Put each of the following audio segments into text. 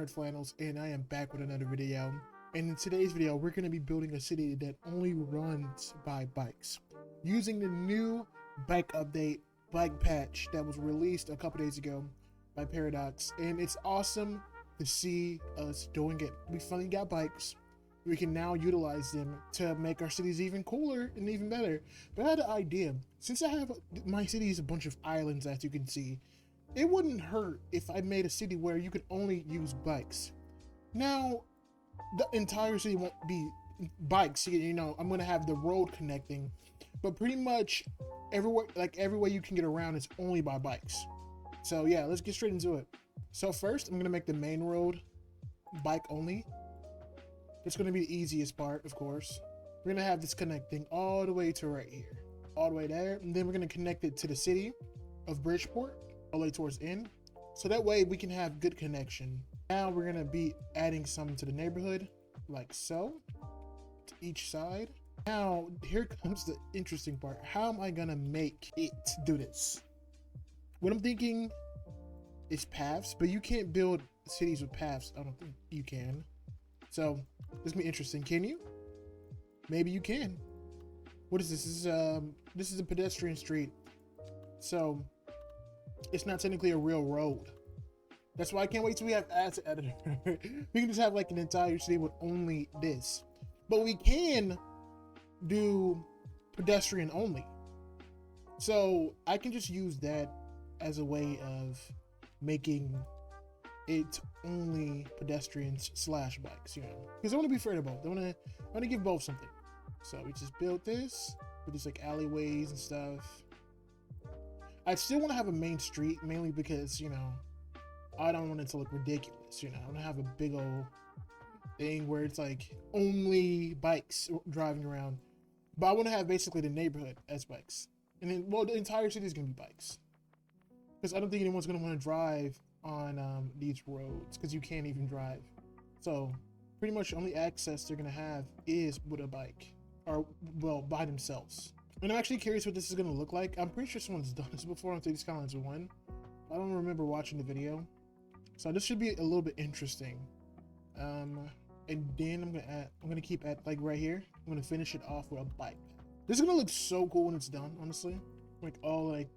Nerd Flannels, and I am back with another video. And in today's video, we're going to be building a city that only runs by bikes, using the new bike update, bike patch that was released a couple days ago by Paradox. And it's awesome to see us doing it. We finally got bikes. We can now utilize them to make our cities even cooler and even better. But I had an idea. Since I have my city is a bunch of islands, as you can see, it wouldn't hurt if I made a city where you could only use bikes. Now, the entire city won't be bikes. You know, I'm gonna have the road connecting, but pretty much everywhere, like everywhere you can get around, is only by bikes. So yeah, let's get straight into it. So first, I'm gonna make the main road bike only. It's gonna be the easiest part, of course. We're gonna have this connecting all the way to right here, all the way there, and then we're gonna connect it to the city of Bridgeport, all the way towards in, so that way we can have good connection. Now we're gonna be adding some to the neighborhood, like so, to each side. Now here comes the interesting part. How am I gonna make it do this? What I'm thinking is paths, but you can't build cities with paths. I don't think you can. So this will be interesting. Can you? Maybe you can. What is this? This is a pedestrian street, so it's not technically a real road. That's why I can't wait till we have asset editor. We can just have like an entire city with only this, but we can do pedestrian only. So I can just use that as a way of making it only pedestrians slash bikes, you know, because I want to be fair to both. I want to give both something. So we just built this with these like alleyways and stuff. I still want to have a main street, mainly because, you know, I don't want it to look ridiculous. You know, I want to have a big old thing where it's like only bikes driving around, but I want to have basically the neighborhood as bikes, and then, well, the entire city is gonna be bikes, because I don't think anyone's gonna want to drive on these roads, because you can't even drive. So pretty much the only access they're gonna have is with a bike, or well, by themselves. And I'm actually curious what this is gonna look like. I'm pretty sure someone's done this before on Cities Skylines 1. I don't remember watching the video, so this should be a little bit interesting. And then I'm gonna keep at like right here. I'm gonna finish it off with a bike. This is gonna look so cool when it's done, honestly. Like all like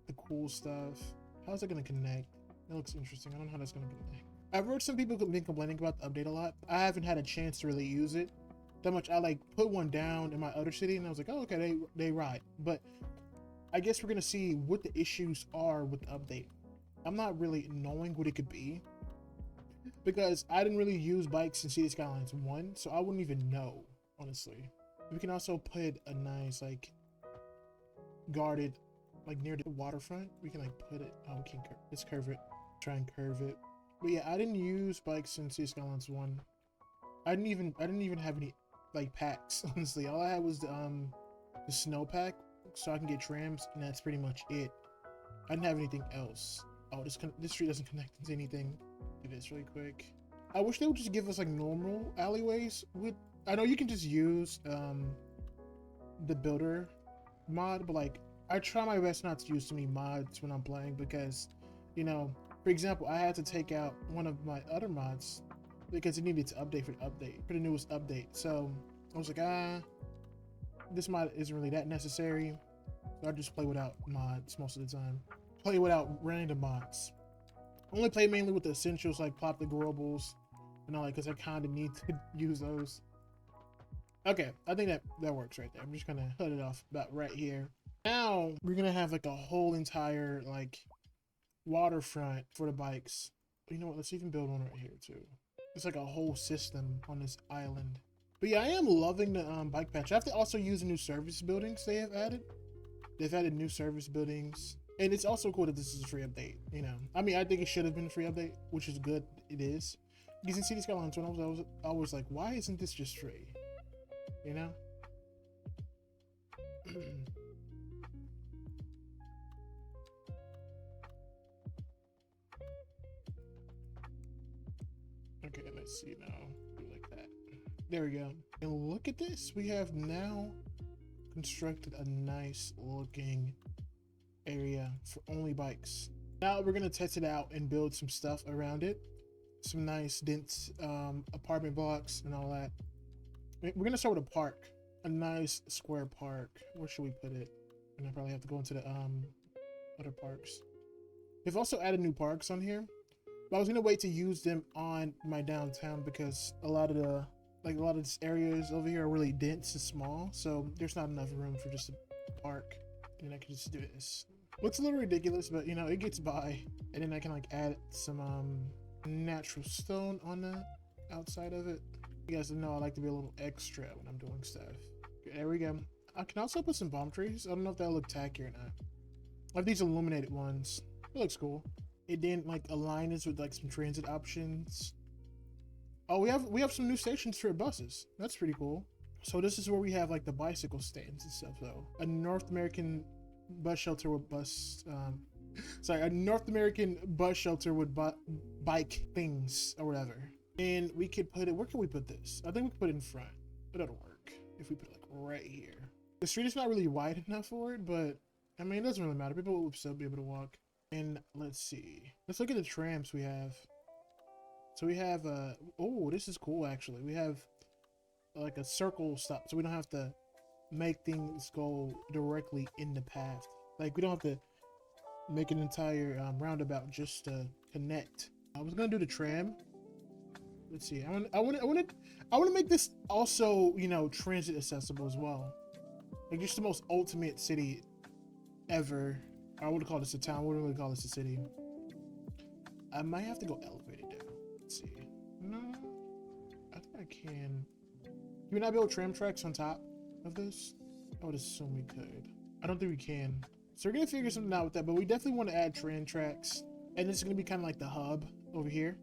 the cool stuff. How's it gonna connect? That looks interesting. I don't know how that's gonna connect. I've heard some people have been complaining about the update a lot. I haven't had a chance to really use it that much. I like put one down in my other city and I was like, oh, okay, they ride. But I guess we're gonna see what the issues are with the update. I'm not really knowing what it could be, because I didn't really use bikes in Cities Skylines 1, so I wouldn't even know, honestly. We can also put a nice like guarded, like near the waterfront. We can like put it, oh, we can let's curve it, try and curve it. But yeah, I didn't use bikes in Cities Skylines 1. I didn't even have any like packs, honestly. All I had was the snow pack, so I can get trams, and that's pretty much it. I didn't have anything else. Oh, this street doesn't connect into anything. Do this really quick. I wish they would just give us like normal alleyways. I know you can just use the builder mod, but like I try my best not to use too many mods when I'm playing, because, you know, for example, I had to take out one of my other mods because it needed to update for the newest update. So I was like, this mod isn't really that necessary, so I just play without mods most of the time. Play without random mods. I only play mainly with the essentials, like plop the globals and all that, because I kind of need to use those. Okay, I think that works right there. I'm just gonna cut it off about right here. Now we're gonna have like a whole entire like waterfront for the bikes. You know what? Let's even build one right here too. It's like a whole system on this island. But yeah, I am loving the bike patch. I have to also use the new service buildings they have added. They've added new service buildings. And it's also cool that this is a free update, you know. I mean, I think it should have been a free update, which is good. It is. Because in Cities Skylines, when I was like, why isn't this just free? You know? Okay, let's see now. Do like that. There we go. And look at this. We have now constructed a nice looking area for only bikes. Now we're gonna test it out and build some stuff around it some nice dense apartment blocks and all that. We're gonna start with a park, a nice square park. Where should we put it? And I probably have to go into the other parks. They've also added new parks on here, but I was gonna wait to use them on my downtown because a lot of these areas over here are really dense and small, so there's not enough room for just a park. And I can just do this. Looks a little ridiculous, but you know, it gets by. And then I can like add some natural stone on the outside of it. You guys know I like to be a little extra when I'm doing stuff. Okay, there we go. I can also put some palm trees. I don't know if that'll look tacky or not. I have these illuminated ones. It looks cool. It didn't like align us with like some transit options. Oh, we have some new stations for buses. That's pretty cool. So this is where we have like the bicycle stands and stuff though. A North American bus shelter with a North American bus shelter with bike things or whatever. And we could put it, where can we put this? I think we could put it in front, but it'll work if we put it like right here. The street is not really wide enough for it, but I mean, it doesn't really matter. People will still be able to walk. And let's see. Let's look at the trams we have. So we have, oh, this is cool actually. We have like a circle stop, so we don't have to make things go directly in the path. Like we don't have to make an entire roundabout just to connect. I was gonna do the tram. Let's see. I want to make this also, you know, transit accessible as well. Like just the most ultimate city ever. I would call this a town. I wouldn't really call this a city. I might have to go elevated down. Let's see. No, I think I can. Do we not build tram tracks on top of this? I would assume we could. I don't think we can. So we're gonna figure something out with that, but we definitely want to add tram tracks, and this is gonna be kind of like the hub over here,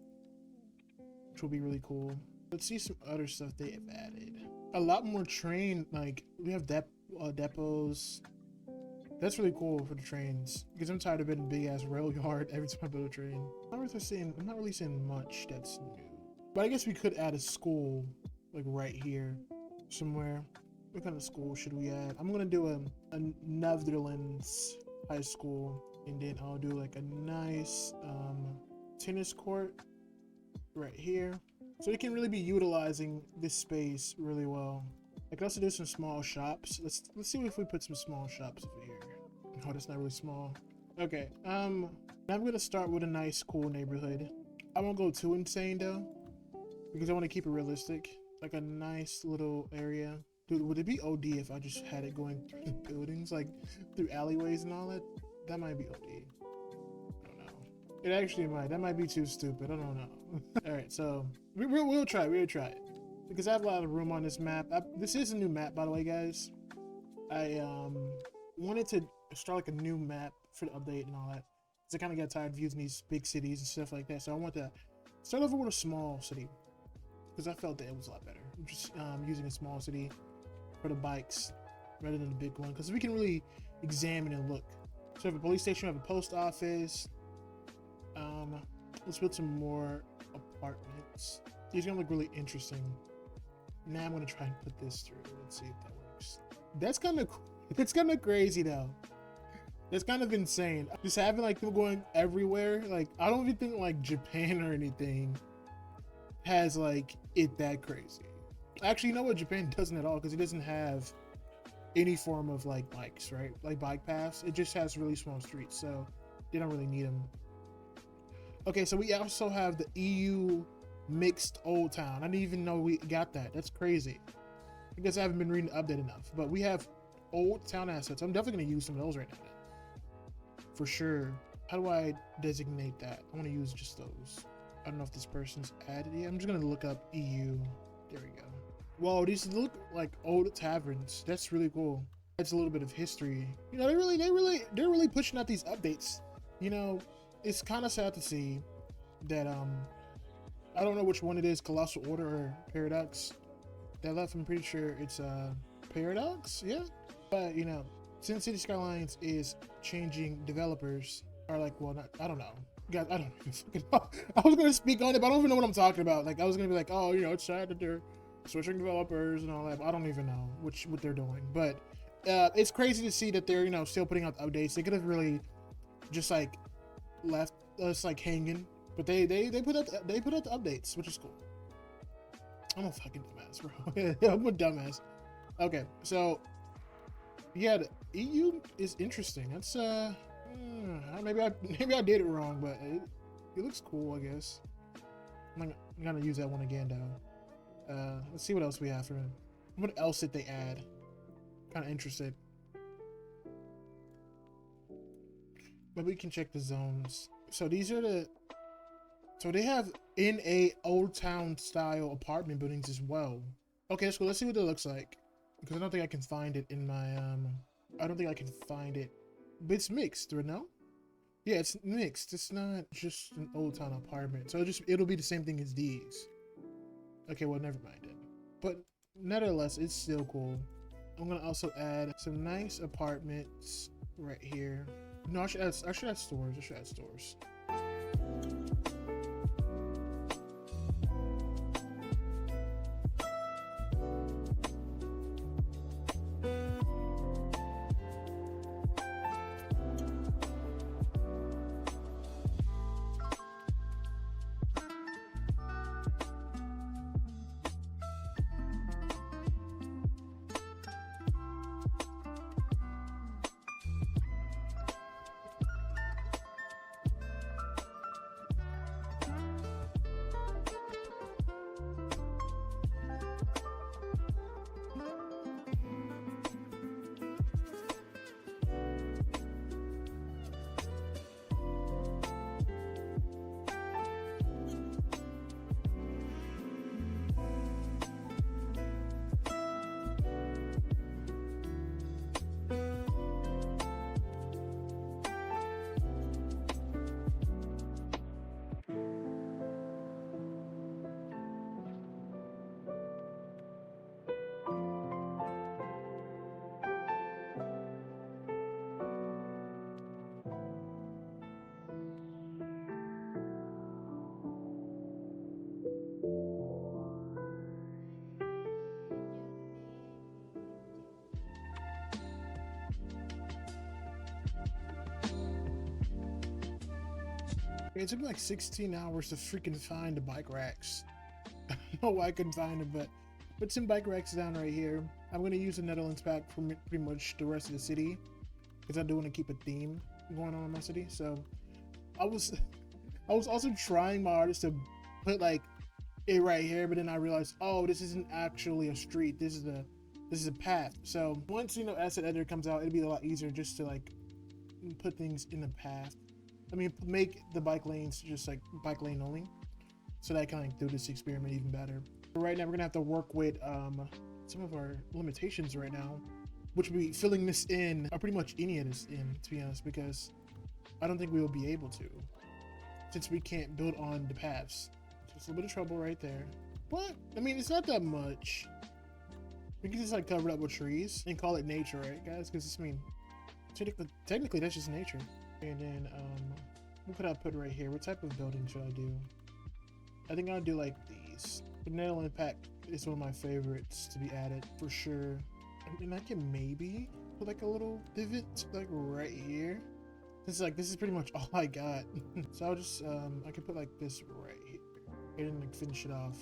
which will be really cool. Let's see some other stuff they have added. A lot more train, like we have depots. That's really cool for the trains because I'm tired of being a big ass rail yard every time I build a train. I'm not really seeing much that's new, but I guess we could add a school like right here somewhere. What kind of school should we add? I'm gonna do a Netherlands high school, and then I'll do like a nice tennis court right here, so we can really be utilizing this space really well. I can also do some small shops. Let's see if we put some small shops over here. Oh, that's not really small. Okay, now I'm gonna start with a nice cool neighborhood. I won't go too insane though, because I want to keep it realistic. Like a nice little area. Dude, would it be OD if I just had it going through the buildings, like through alleyways and all that? That might be OD. I don't know. It actually might. That might be too stupid. I don't know. All right, so we'll try. We'll try it because I have a lot of room on this map. This is a new map, by the way, guys. I wanted to start like a new map for the update and all that, because I kind of got tired of using these big cities and stuff like that. So I want to start over with a small city because I felt that it was a lot better. Just using a small city for the bikes rather than the big one, because we can really examine and look. So we have a police station, we have a post office. Let's build some more apartments. These are gonna look really interesting. Now I'm gonna try and put this through. Let's see if that works. That's kind of crazy though. That's kind of insane. Just having like people going everywhere. Like I don't even think like Japan or anything has like it that crazy. Actually, you know what? Japan doesn't at all, because it doesn't have any form of like bikes, right? Like bike paths. It just has really small streets, so they don't really need them. Okay, so we also have the EU mixed old town. I didn't even know we got that. That's crazy. I guess I haven't been reading the update enough, but we have old town assets. I'm definitely gonna use some of those right now, for sure. How do I designate that? I want to use just those. I don't know if this person's added yet. I'm just gonna look up EU. There we go. Whoa, these look like old taverns. That's really cool. That's a little bit of history. You know, they're really pushing out these updates. You know, it's kind of sad to see that I don't know which one it is, Colossal Order or Paradox. That left, I'm pretty sure it's Paradox, yeah. But you know, since Cities Skylines is changing developers, or like, well, not, I don't know. Guys, I don't even fucking know. I was gonna speak on it, but I don't even know what I'm talking about. Like, I was gonna be like, oh, you know, it's sad that they're switching developers and all that, but I don't even know what they're doing. But it's crazy to see that they're, you know, still putting out updates. They could have really just like left us like hanging, But they put out the updates, which is cool. I'm a fucking dumbass, bro. I'm a dumbass. Okay, so yeah, the EU is interesting. That's maybe I did it wrong, but it looks cool, I guess. I'm gonna use that one again though. Let's see what else we have for him. What else did they add? Kind of interested. But we can check the zones. So these are the. So they have in a old town style apartment buildings as well. Okay, let's go. Let's see what it looks like. Because I don't think I can find it in my I don't think I can find it. But it's mixed, right? No? Yeah, it's mixed. It's not just an old town apartment. So it'll be the same thing as these. Okay, well never mind it. But nevertheless, it's still cool. I'm gonna also add some nice apartments right here. No, I should add stores. I should add stores. It took me like 16 hours to freaking find the bike racks. I don't know why I couldn't find them, but put some bike racks down right here. I'm gonna use the Netherlands pack for pretty much the rest of the city because I do want to keep a theme going on in my city. So I was also trying my hardest to put like it right here, but then I realized, oh, this isn't actually a street. This is a path. So once asset editor comes out, it'll be a lot easier just to like put things in the path. I mean, make the bike lanes just like bike lane only, so that I can like do this experiment even better. But right now, we're gonna have to work with some of our limitations right now, which will be filling this in, or pretty much any of this in, to be honest, because I don't think we will be able to, since we can't build on the paths. So it's a little bit of trouble right there. But I mean, it's not that much. We can just like cover it up with trees and call it nature, right, guys? Because I mean, technically that's just nature. And then what could I put right here? What type of building should I do? I think I'll do like these. The Netherlands pack is one of my favorites to be added for sure. And I can maybe put like a little divot like right here. It's like this is pretty much all I got. So I'll just I can put like this right here and then like finish it off.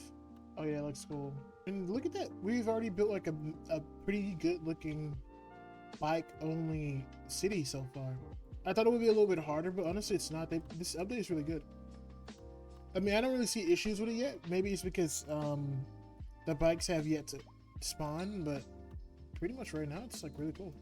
Oh yeah, it looks cool. And look at that. We've already built like a pretty good looking bike only city so far. I thought it would be a little bit harder, but honestly it's not. This update is really good. I mean, I don't really see issues with it yet. Maybe it's because the bikes have yet to spawn, but pretty much right now it's like really cool.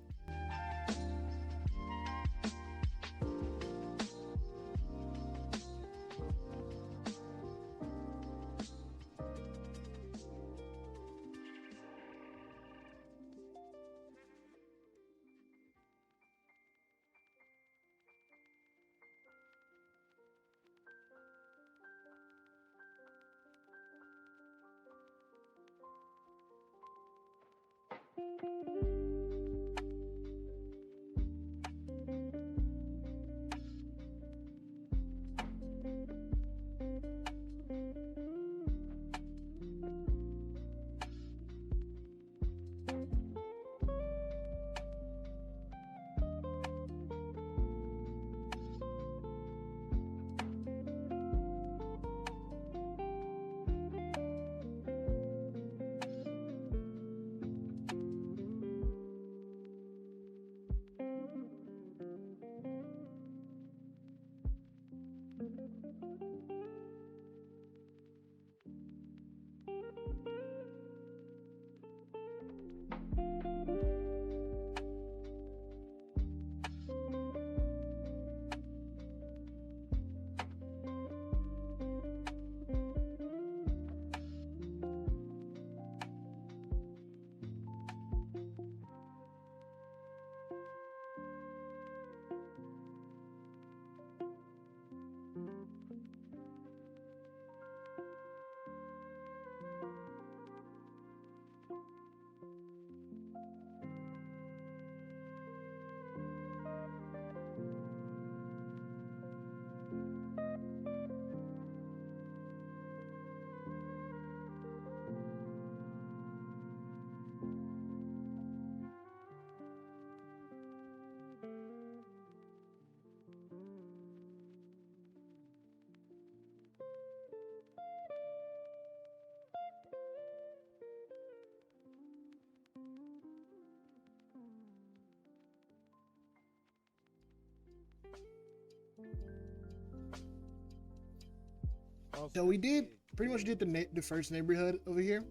So we did pretty much did the first neighborhood over here.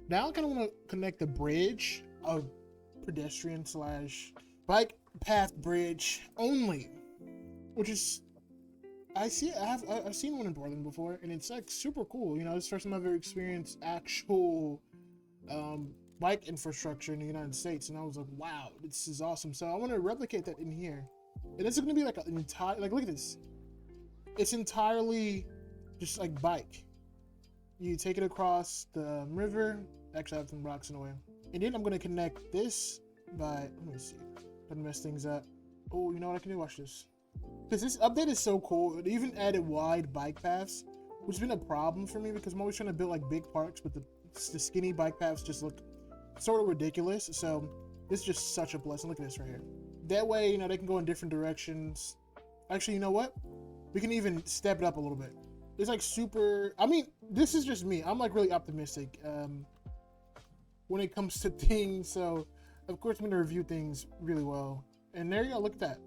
Now I kind of want to connect the bridge of pedestrian slash bike path bridge only, which is I've seen one in Portland before, and it's like super cool. You know, it's the first time I've ever experienced actual bike infrastructure in the United States, and I was like, wow, this is awesome. So I want to replicate that in here, and it's going to be like an entire, like, look at this. It's entirely just like bike. You take it across the river. Actually, I have some rocks in the way, and then I'm going to connect this by, let me see, don't mess things up. Oh, you know what I can do? Watch this. Because this update is so cool. It even added wide bike paths, which has been a problem for me because I'm always trying to build like big parks, but the skinny bike paths just look sort of ridiculous. So this is just such a blessing. Look at this right here. That way, you know, they can go in different directions. Actually, you know what? We can even step it up a little bit. It's like super, I mean, this is just me. I'm like really optimistic when it comes to things. So of course I'm going to review things really well. And there you go. Look at that.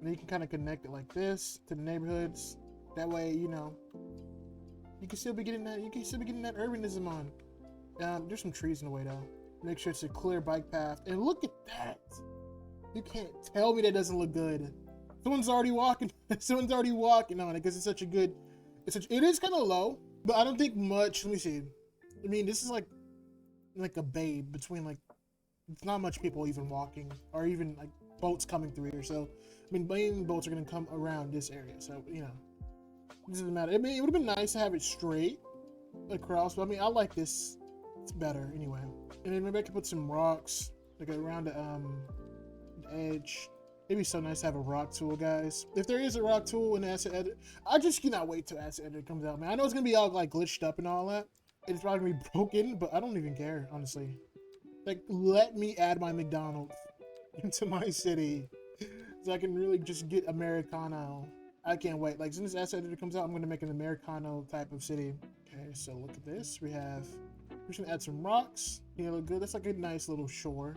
And you can kind of connect it like this to the neighborhoods. That way, you know, you can still be getting that. You can still be getting that urbanism on. There's some trees in the way though. Make sure it's a clear bike path. And look at that. You can't tell me that doesn't look good. Someone's already walking. Someone's already walking on it because it's such a good. It is kind of low, but I don't think much. Let me see. I mean, this is like a bay between like. It's not much people even walking or even like boats coming through here. So. I mean, main boats are going to come around this area, so, you know, it doesn't matter. I mean, it would have been nice to have it straight across, but I mean, I like this. It's better anyway. And then maybe I could put some rocks, like around the edge. It'd be so nice to have a rock tool, guys. If there is a rock tool in the asset editor, I just cannot wait till asset editor comes out, man. I know it's going to be all, like, glitched up and all that. It's probably going to be broken, but I don't even care, honestly. Like, let me add my McDonald's into my city. So I can really just get Americano. I can't wait. Like, as soon as asset editor comes out, I'm going to make an Americano type of city. Okay, so look at this. We're just going to add some rocks. Yeah, look good. That's like a nice little shore.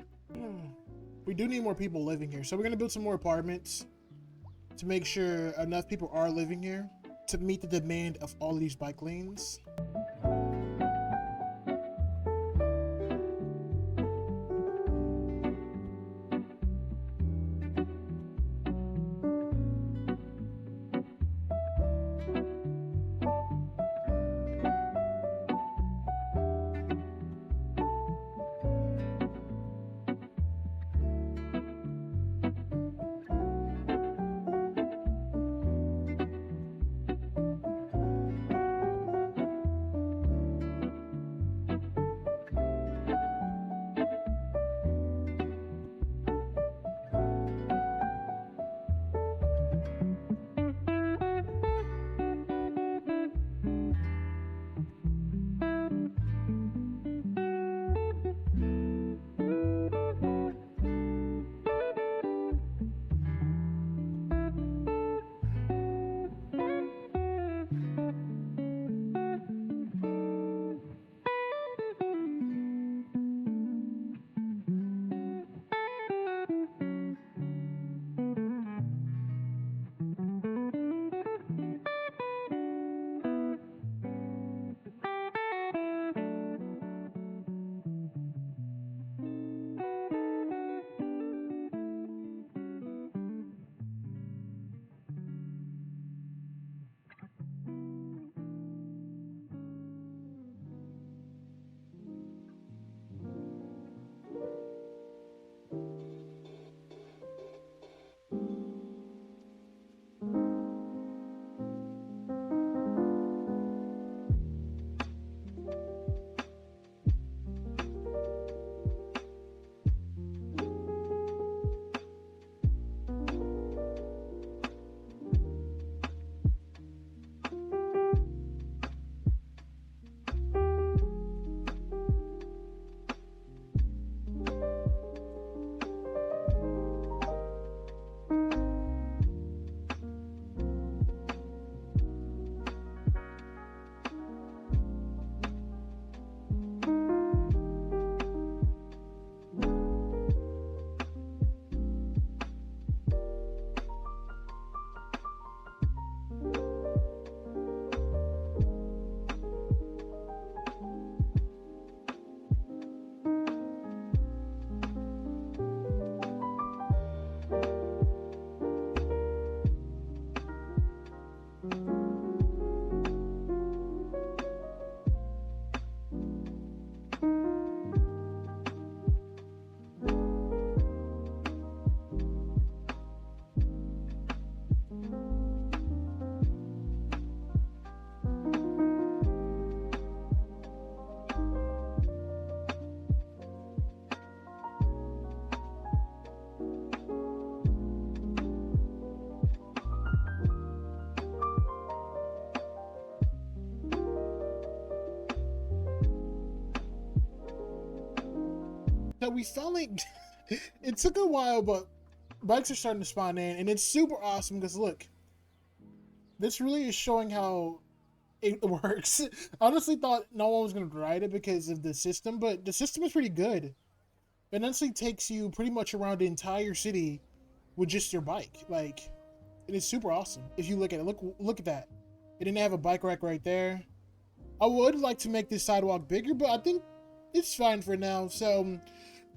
We do need more people living here. So we're going to build some more apartments to make sure enough people are living here to meet the demand of all of these bike lanes. Now we finally, it took a while, but bikes are starting to spawn in, and it's super awesome because look, this really is showing how it works. I honestly thought no one was going to ride it because of the system, but the system is pretty good. It honestly takes you pretty much around the entire city with just your bike. Like, it is super awesome. If you look at it, look at that. It didn't have a bike rack right there. I would like to make this sidewalk bigger, but I think it's fine for now. So,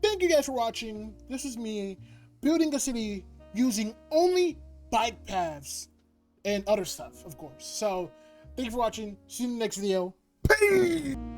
thank you guys for watching. This is me building a city using only bike paths and other stuff, of course. So, thank you for watching. See you in the next video. Peace!